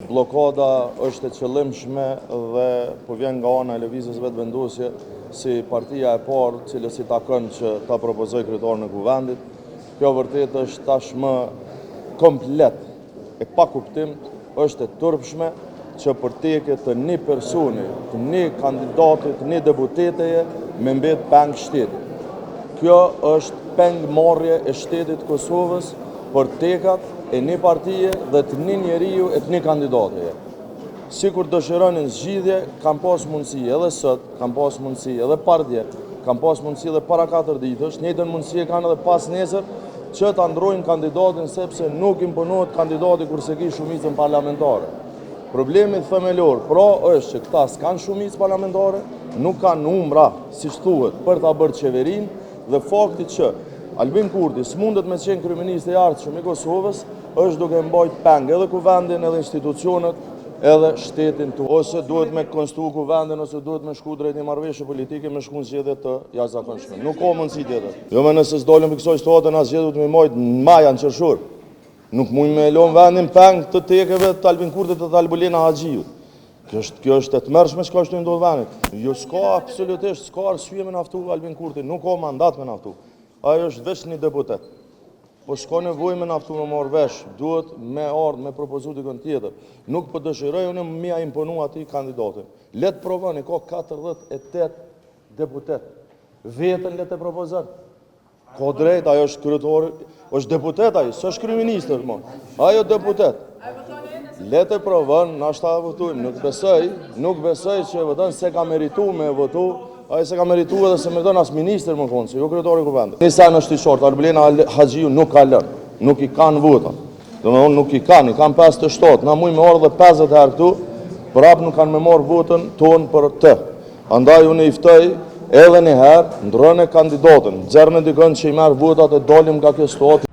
Blokada është e qëllimshme dhe po vjen nga ana e lëvizjes vetëvendosje si partia e parë cilës i takon që ta propozoj kryetarin e kuvendit. Kjo vërtet është tashmë komplet e pa kuptim, është e turpshme që për teke të një personi, të një kandidati, të një deputeteje me mbet peng shtetit. Kjo është pengmarrje e shtetit Kosovës për tekat e një partije dhe të një njeriu e të një kandidateje. Si kur dëshironin zgjidhje, kam pas mundësi edhe sot, kam pas mundësi edhe pardje, kam pas mundësi edhe para 4 ditësh, njëjtën mundësi e kanë edhe pas nesër që të ndrojnë kandidatin sepse nuk imponohet kandidati kurse ki shumicën parlamentare. Problemi themelor është që këta s'kan shumicë parlamentare, nuk kanë numra, si thuhet, për ta bërë qeverin dhe fakti që Albin Kurti s'mundet me qenë kryeminist i ardhshëm i Kosovës, është duke mbajt peng edhe kuvendin, edhe institucionet, edhe shtetin tu. Ose duhet me konstituu kuvendin, ose duhet me shku drejt një marrëveshje politike, me shku në zgjedhje të jashtëzakonshme. Nuk ka mundësi tjetër. Jo me nëse s'dolëm për kësaj situatë, na zgjedhje duhet me majt në maja në qershor. Nuk mund me lënë vendin peng të tekeve të Albin Kurtit dhe të Albulena Haxhiut. Kjo është e tmerrshme çka është ndodhur vendit. Jo s'ka absolutisht, s'ka arsye me naftu Albin Kurti, nuk ka mandat me naftu. Ajo është veç një deputet. Po s'ka nevojë me naftu me marrë vesh, duhet me ardhë, me propozu dikon tjetër. Nuk po dëshiroj unë me ja imponu atij kandidatin. Le të provoni, ka 48 deputet. Vetën le të propozon. Ka drejt, ajo është kryetari, është deputet ai, s'është kryeminist më. Ajo deputet. Le të provon, na shta votojmë. Nuk besoj që voton se ka merituar me votu. Ai se ka merituar edhe se meriton as ministër më konë, se jo kryetari i kuvendit. Nisa në shtyqort, Albulena Haxhiu nuk ka lënë, nuk i kanë vota. Domethënë nuk i kanë 57. Na mujnë me ardhë 50 herë këtu, prap nuk kanë me marrë votën tonë për të. Andaj unë i ftoj edhe një herë, ndroni kandidatën, nxjerrni dikon që i merr votat e dalim nga kjo situatë.